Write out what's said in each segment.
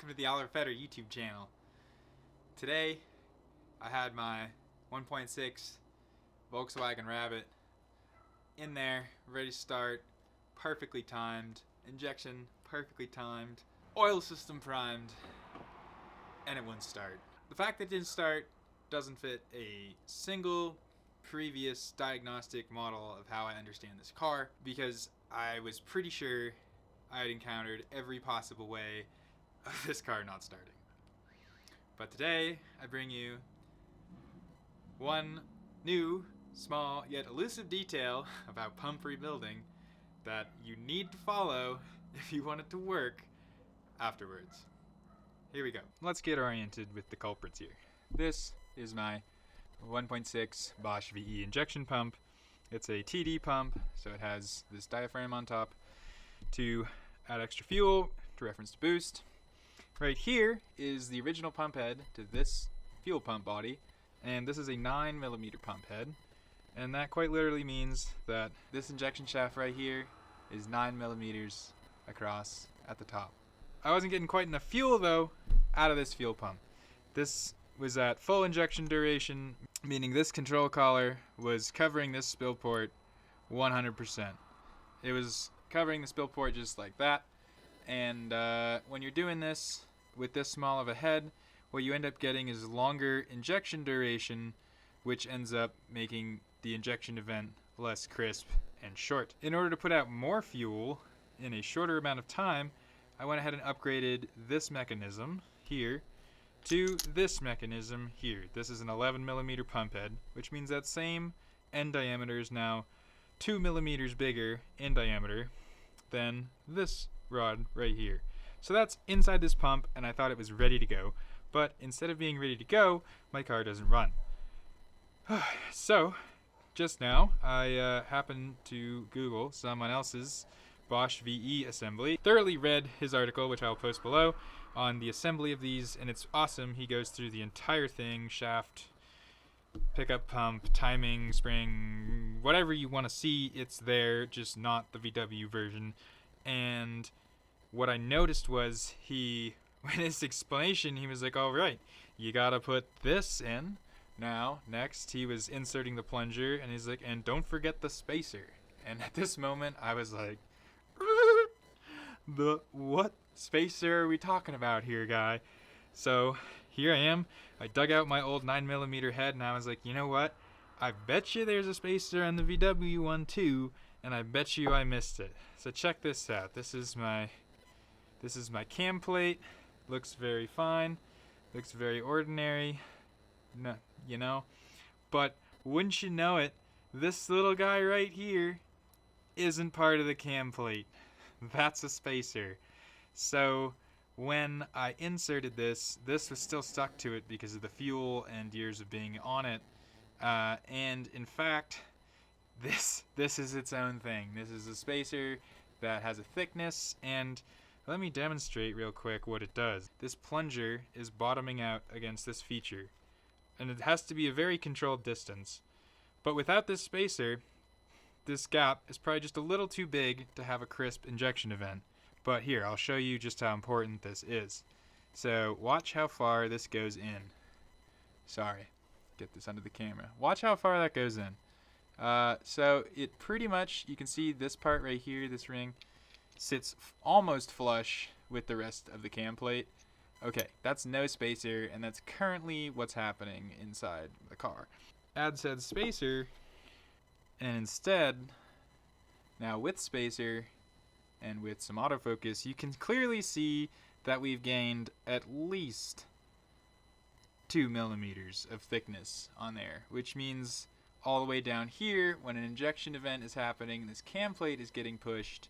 welcome to the Olly YouTube channel. Today, I had my 1.6 Volkswagen Rabbit in there, ready to start, perfectly timed, injection perfectly timed, oil system primed, and it wouldn't start. The fact that it didn't start doesn't fit a single previous diagnostic model of how I understand this car, because I was pretty sure I had encountered every possible way of this car not starting. But today, I bring you one new, small, yet elusive detail about pump rebuilding that you need to follow if you want it to work afterwards. Here we go. Let's get oriented with the culprits here. This is my 1.6 Bosch VE injection pump. It's a TD pump, so it has this diaphragm on top to add extra fuel to reference to boost. Right here is the original pump head to this fuel pump body, and this is a 9mm pump head, and that quite literally means that this injection shaft right here is 9mm across at the top. I wasn't getting quite enough fuel though out of this fuel pump. This was at full injection duration, meaning this control collar was covering this spill port 100%. It was covering the spill port just like that, and when you're doing this with this small of a head, what you end up getting is longer injection duration, which ends up making the injection event less crisp and short. In order to put out more fuel in a shorter amount of time, I went ahead and upgraded this mechanism here to this mechanism here. This is an 11mm pump head, which means that same end diameter is now 2mm bigger in diameter than this rod right here. So that's inside this pump, and I thought it was ready to go, but instead of being ready to go, my car doesn't run. So just now I happened to Google someone else's Bosch VE assembly, thoroughly read his article, which I'll post below, on the assembly of these, and it's awesome. He goes through the entire thing: shaft, pickup pump, timing, spring, whatever you want to see, it's there, just not the VW version. And what I noticed was in his explanation, he was like, all right, you gotta put this in. Now, next, he was inserting the plunger, and he's like, and don't forget the spacer. And at this moment, I was like, what spacer are we talking about here, guy? So here I am. I dug out my old 9mm head, and I was like, you know what? I bet you there's a spacer on the VW one too, and I bet you I missed it. So check this out. This is my cam plate. Looks very fine. Looks very ordinary. No, you know. But wouldn't you know it, this little guy right here isn't part of the cam plate. That's a spacer. So when I inserted this was still stuck to it because of the fuel and years of being on it. And in fact, this is its own thing. This is a spacer that has a thickness, and let me demonstrate real quick what it does. This plunger is bottoming out against this feature, and it has to be a very controlled distance. But without this spacer, this gap is probably just a little too big to have a crisp injection event. But here, I'll show you just how important this is. So watch how far this goes in. Sorry, get this under the camera. Watch how far that goes in. So it pretty much, you can see this part right here, this ring, sits almost flush with the rest of the cam plate. Okay, that's no spacer, and that's currently what's happening inside the car. Add said spacer, and instead, now with spacer and with some autofocus, you can clearly see that we've gained at least 2mm of thickness on there, which means all the way down here, when an injection event is happening, this cam plate is getting pushed,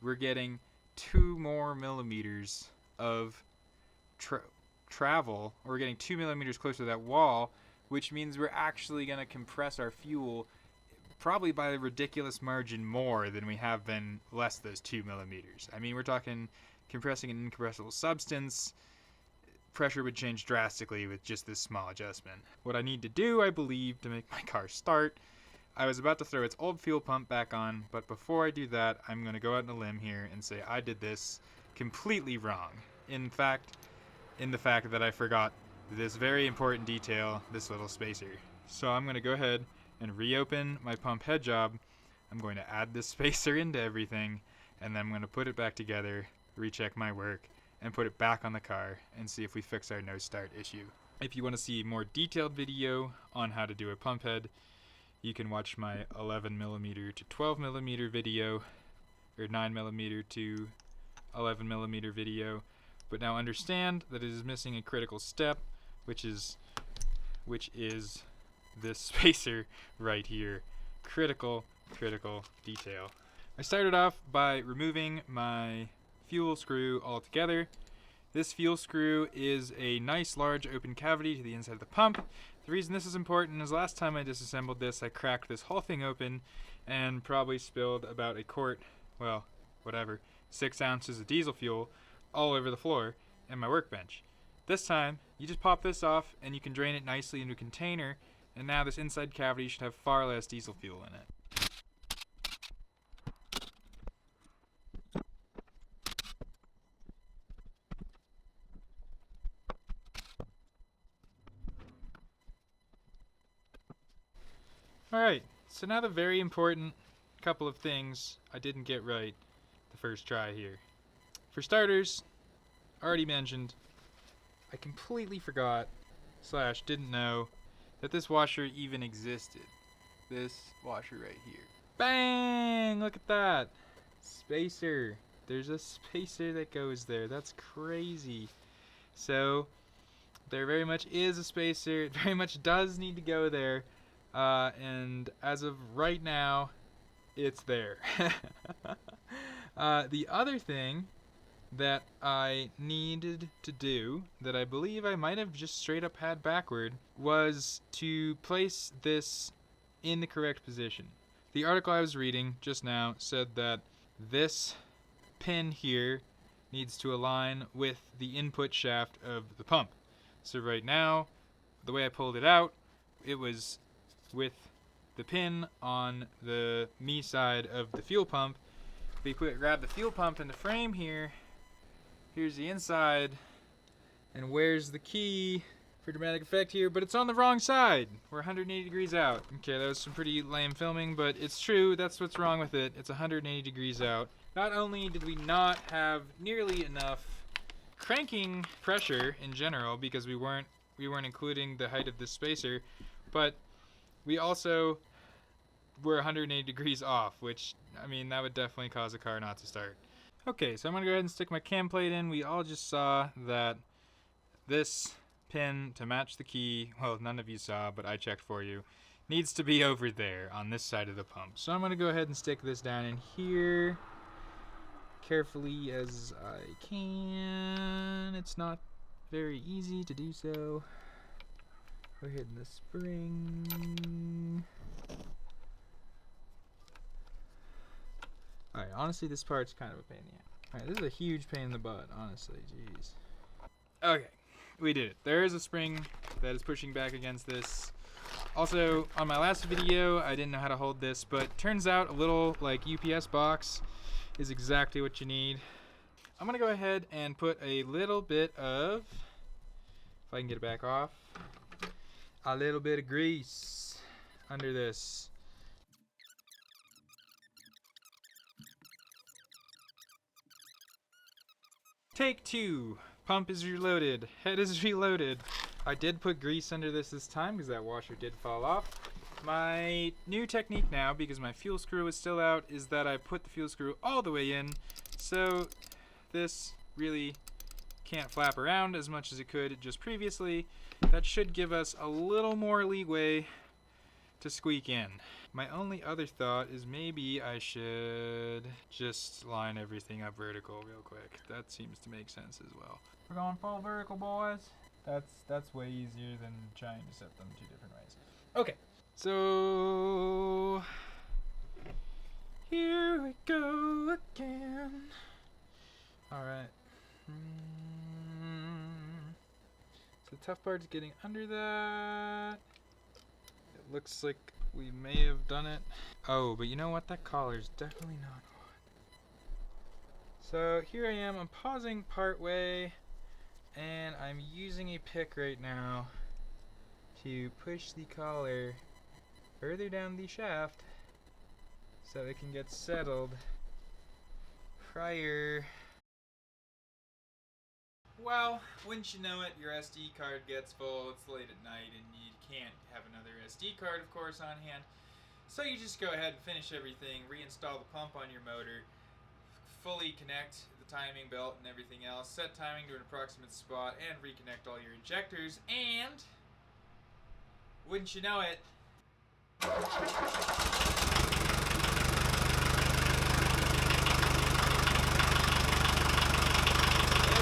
we're getting 2 more millimeters of travel, or we're getting 2mm closer to that wall, which means we're actually going to compress our fuel probably by a ridiculous margin more than we have been less those 2mm. I mean, we're talking compressing an incompressible substance. Pressure would change drastically with just this small adjustment. What I need to do, I believe, to make my car start, I was about to throw its old fuel pump back on, but before I do that, I'm going to go out on a limb here and say I did this completely wrong. in the fact that I forgot this very important detail, this little spacer. So I'm going to go ahead and reopen my pump head job. I'm going to add this spacer into everything, and then I'm going to put it back together, recheck my work, and put it back on the car and see if we fix our no start issue. If you want to see more detailed video on how to do a pump head, you can watch my 11mm to 12mm video, or 9mm to 11mm video. But now understand that it is missing a critical step, which is this spacer right here. Critical detail. I started off by removing my fuel screw altogether. This fuel screw is a nice large open cavity to the inside of the pump. The reason this is important is last time I disassembled this, I cracked this whole thing open and probably spilled about a quart, well, whatever, 6 ounces of diesel fuel all over the floor and my workbench. This time, you just pop this off and you can drain it nicely into a container, and now this inside cavity should have far less diesel fuel in it. Alright, so now the very important couple of things I didn't get right the first try here. For starters, already mentioned, I completely forgot / didn't know that this washer even existed. This washer right here. Bang! Look at that! Spacer. There's a spacer that goes there. That's crazy. So, there very much is a spacer. It very much does need to go there. And as of right now, it's there. The other thing that I needed to do, that I believe I might have just straight up had backward, was to place this in the correct position. The article I was reading just now said that this pin here needs to align with the input shaft of the pump. So right now, the way I pulled it out, it was with the pin on the me side of the fuel pump. We grab the fuel pump in the frame here. Here's the inside. And where's the key for dramatic effect here? But it's on the wrong side. We're 180 degrees out. Okay, that was some pretty lame filming, but it's true. That's what's wrong with it. It's 180 degrees out. Not only did we not have nearly enough cranking pressure in general, because we weren't including the height of this spacer, but we also were 180 degrees off, which, I mean, that would definitely cause a car not to start. Okay, so I'm going to go ahead and stick my cam plate in. We all just saw that this pin to match the key, well, none of you saw, but I checked for you, needs to be over there on this side of the pump. So I'm going to go ahead and stick this down in here carefully as I can. It's not very easy to do so. We're hitting the spring. Alright, honestly, this part's kind of a pain in the ass. Alright, this is a huge pain in the butt, honestly, jeez. Okay, we did it. There is a spring that is pushing back against this. Also, on my last video, I didn't know how to hold this, but turns out a little, like, UPS box is exactly what you need. I'm gonna go ahead and put a little bit of, if I can get it back off, a little bit of grease under this. Take 2. Pump is reloaded. Head is reloaded. I did put grease under this time because that washer did fall off. My new technique now, because my fuel screw is still out, is that I put the fuel screw all the way in, so this really can't flap around as much as it could just previously. That should give us a little more leeway to squeak in. My only other thought is maybe I should just line everything up vertical real quick. That seems to make sense as well. We're going full vertical, boys. That's way easier than trying to set them 2 different ways. Okay, so here we go again. All right. So the tough part is getting under that. It looks like we may have done it. Oh, but you know what? That collar's definitely not on. So here I am, I'm pausing part way, and I'm using a pick right now to push the collar further down the shaft so it can get settled prior. Well, wouldn't you know it, your SD card gets full, it's late at night, and you can't have another SD card, of course, on hand. So you just go ahead and finish everything, reinstall the pump on your motor, fully connect the timing belt and everything else, set timing to an approximate spot, and reconnect all your injectors, and wouldn't you know it, it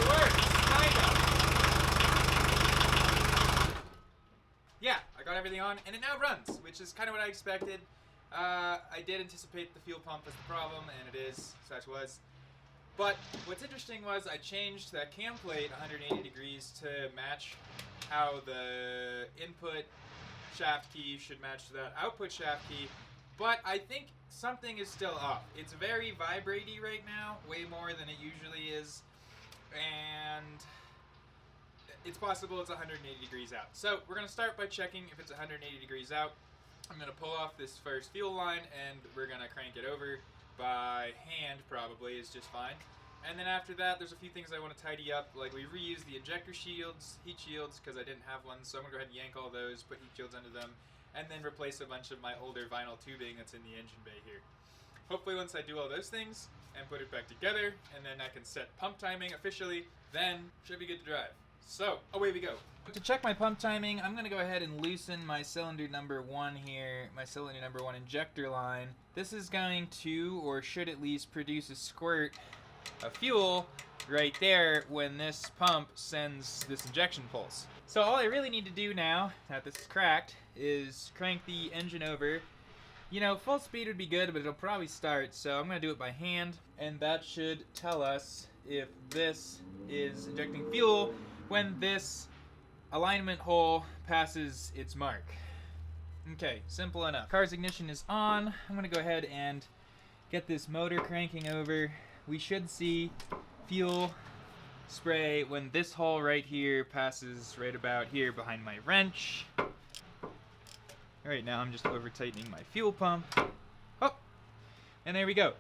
works, kind of. Yeah, I got everything on, and it now runs, which is kind of what I expected. I did anticipate the fuel pump as the problem, and it is, such was. But what's interesting was I changed that cam plate 180 degrees to match how the input shaft key should match that output shaft key, but I think something is still off. It's very vibratey right now, way more than it usually is, and it's possible it's 180 degrees out. So we're going to start by checking if it's 180 degrees out. I'm going to pull off this first fuel line, and we're going to crank it over by hand, probably, is just fine. And then after that, there's a few things I want to tidy up, like we reused the injector shields, heat shields, because I didn't have one, so I'm going to go ahead and yank all those, put heat shields under them, and then replace a bunch of my older vinyl tubing that's in the engine bay here. Hopefully once I do all those things and put it back together, and then I can set pump timing officially, then should be good to drive. So, away we go. To check my pump timing, I'm going to go ahead and loosen my cylinder number 1 here, my cylinder number 1 injector line. This is going to, or should at least, produce a squirt of fuel right there when this pump sends this injection pulse. So all I really need to do now, that this is cracked, is crank the engine over. You know, full speed would be good, but it'll probably start, so I'm going to do it by hand, and that should tell us if this is injecting fuel when this alignment hole passes its mark. Okay, simple enough. Car's ignition is on. I'm going to go ahead and get this motor cranking over. We should see fuel spray when this hole right here passes right about here behind my wrench. Alright, now I'm just over tightening my fuel pump. Oh! And there we go.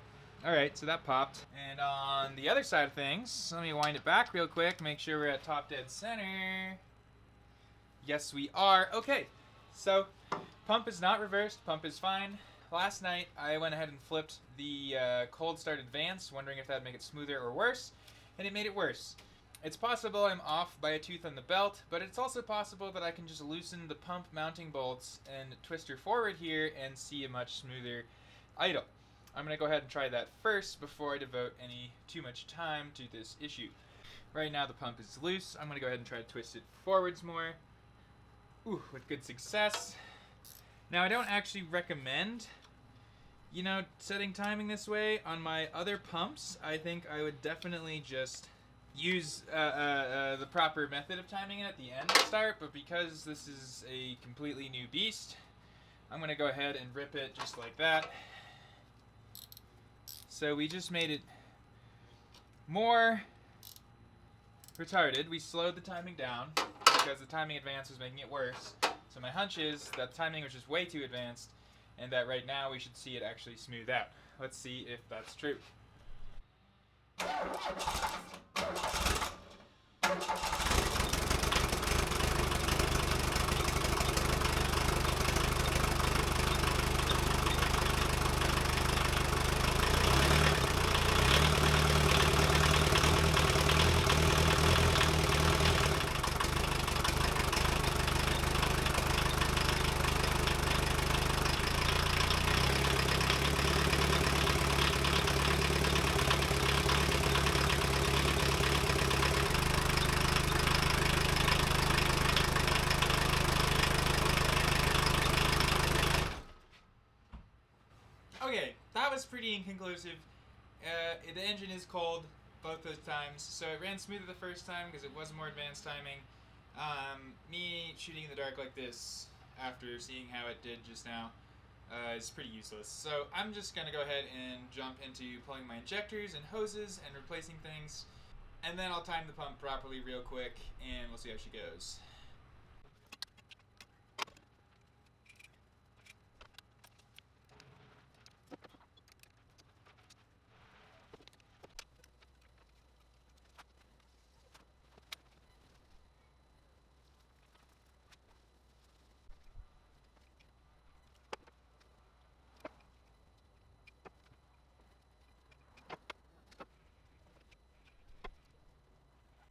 Alright, so that popped. And on the other side of things, let me wind it back real quick, make sure we're at top dead center. Yes, we are. Okay, so pump is not reversed, pump is fine. Last night, I went ahead and flipped the cold start advance, wondering if that would make it smoother or worse, and it made it worse. It's possible I'm off by a tooth on the belt, but it's also possible that I can just loosen the pump mounting bolts and twist her forward here and see a much smoother idle. I'm going to go ahead and try that first before I devote too much time to this issue. Right now the pump is loose. I'm going to go ahead and try to twist it forwards more. Ooh, with good success. Now I don't actually recommend, you know, setting timing this way. On my other pumps, I think I would definitely just use the proper method of timing it at the end to start, but because this is a completely new beast, I'm going to go ahead and rip it just like that. So we just made it more retarded. We slowed the timing down because the timing advance was making it worse. So my hunch is that the timing was just way too advanced, and that right now we should see it actually smooth out. Let's see if that's true. Okay, that was pretty inconclusive. The engine is cold both those times, so it ran smoother the first time because it was more advanced timing. Me shooting in the dark like this after seeing how it did just now is pretty useless. So I'm just going to go ahead and jump into pulling my injectors and hoses and replacing things. And then I'll time the pump properly real quick and we'll see how she goes.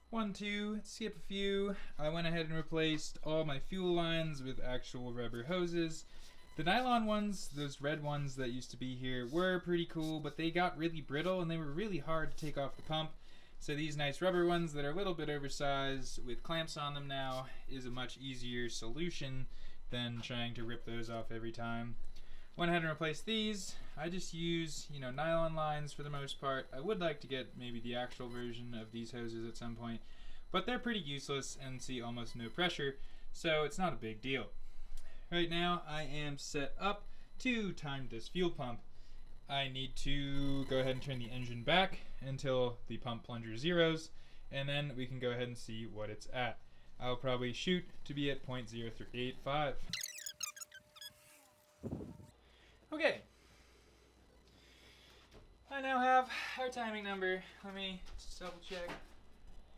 One, two, skip a few. I went ahead and replaced all my fuel lines with actual rubber hoses. The nylon ones, those red ones that used to be here, were pretty cool, but they got really brittle and they were really hard to take off the pump. So these nice rubber ones that are a little bit oversized with clamps on them now is a much easier solution than trying to rip those off every time. Went ahead and replaced these. I just use, nylon lines for the most part. I would like to get maybe the actual version of these hoses at some point, but they're pretty useless and see almost no pressure, so it's not a big deal. Right now I am set up to time this fuel pump. I need to go ahead and turn the engine back until the pump plunger zeros, and then we can go ahead and see what it's at. I'll probably shoot to be at 0.0385. Okay, I now have our timing number. Let me just double check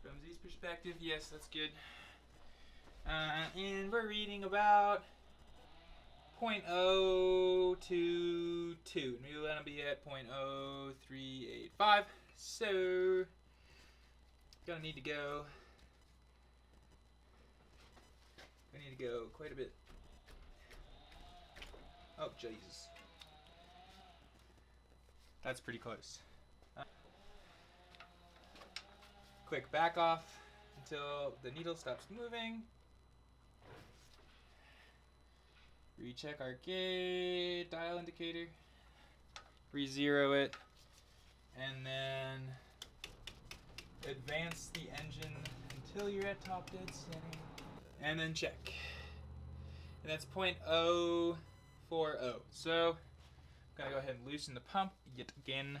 from Z's perspective. Yes, that's good. And we're reading about 0.022. Maybe we'll be at 0.0385. So, gonna need to go. I need to go quite a bit. Oh, Jesus. That's pretty close. Quick back off until the needle stops moving. Recheck our gauge dial indicator. Re-zero it. And then advance the engine until you're at top dead center. And then check. And that's 0.040. So I'm gonna go ahead and loosen the pump yet again.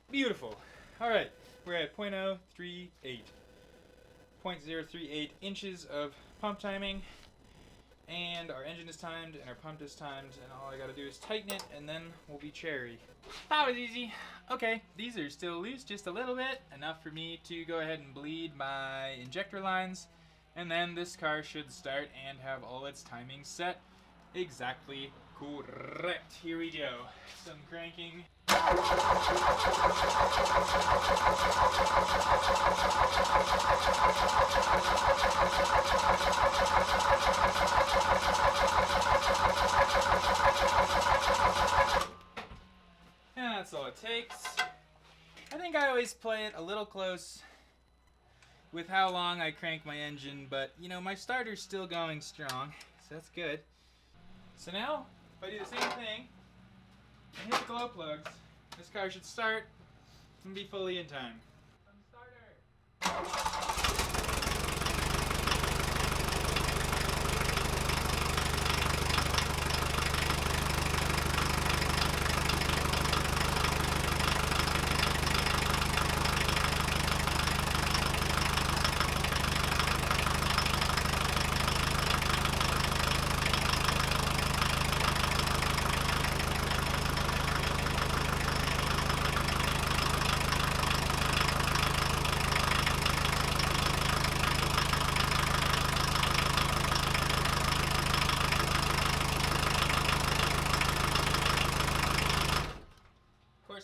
Beautiful. Alright, we're at 0.038. 0.038 inches of pump timing. And our engine is timed and our pump is timed, and all I gotta do is tighten it and then we'll be cherry. That was easy. Okay, these are still loose just a little bit, enough for me to go ahead and bleed my injector lines. And then this car should start and have all its timings set exactly correct. Here we go. Some cranking. And that's all it takes. I think I always play it a little close with how long I crank my engine, but my starter's still going strong, so that's good. So now, if I do the same thing and hit the glow plugs, this car should start and be fully in time. Starter!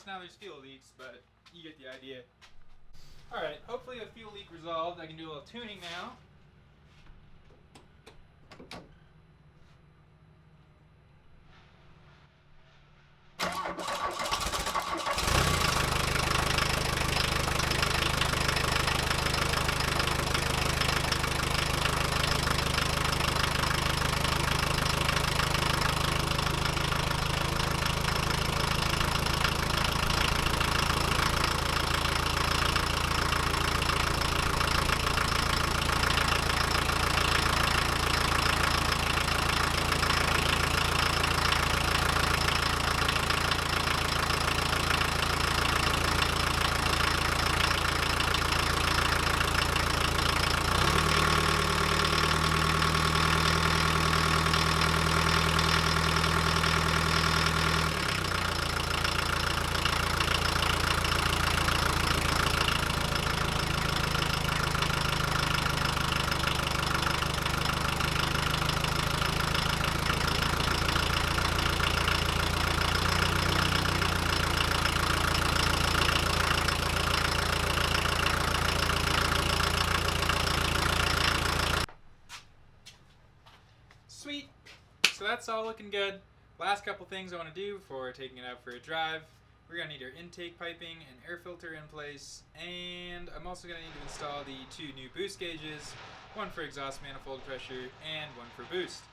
Now there's fuel leaks, but you get the idea. Alright, hopefully a fuel leak resolved. I can do a little tuning now. that's all looking good. Last couple things I want to do before taking it out for a drive. We're going to need our intake piping and air filter in place, and I'm also going to need to install the 2 new boost gauges, one for exhaust manifold pressure and one for boost.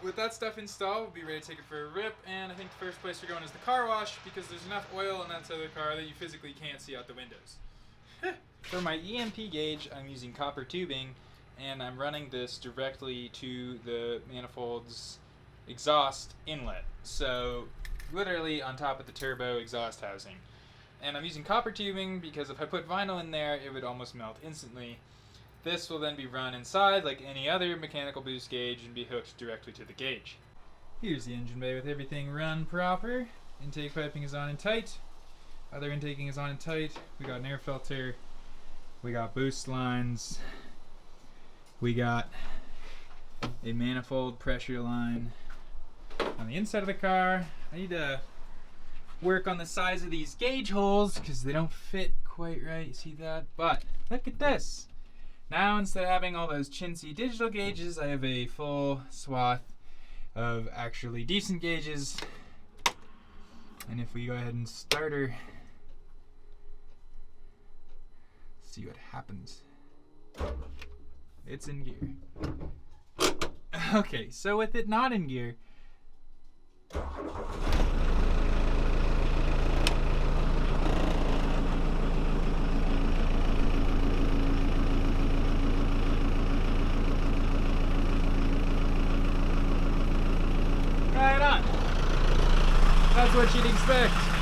With that stuff installed, we'll be ready to take it for a rip, and I think the first place we're going is the car wash because there's enough oil in that side of the car that you physically can't see out the windows. For my EMP gauge, I'm using copper tubing, and I'm running this directly to the manifold's exhaust inlet. So literally on top of the turbo exhaust housing. And I'm using copper tubing because if I put vinyl in there, it would almost melt instantly. This will then be run inside like any other mechanical boost gauge and be hooked directly to the gauge. Here's the engine bay with everything run proper. Intake piping is on and tight. Other intaking is on and tight. We got an air filter. We got boost lines. We got a manifold pressure line. On the inside of the car, I need to work on the size of these gauge holes because they don't fit quite right. You see that? But look at this. Now instead of having all those chintzy digital gauges, I have a full swath of actually decent gauges. And if we go ahead and start her, see what happens. It's in gear. Okay, so with it not in gear, right on. That's what you'd expect.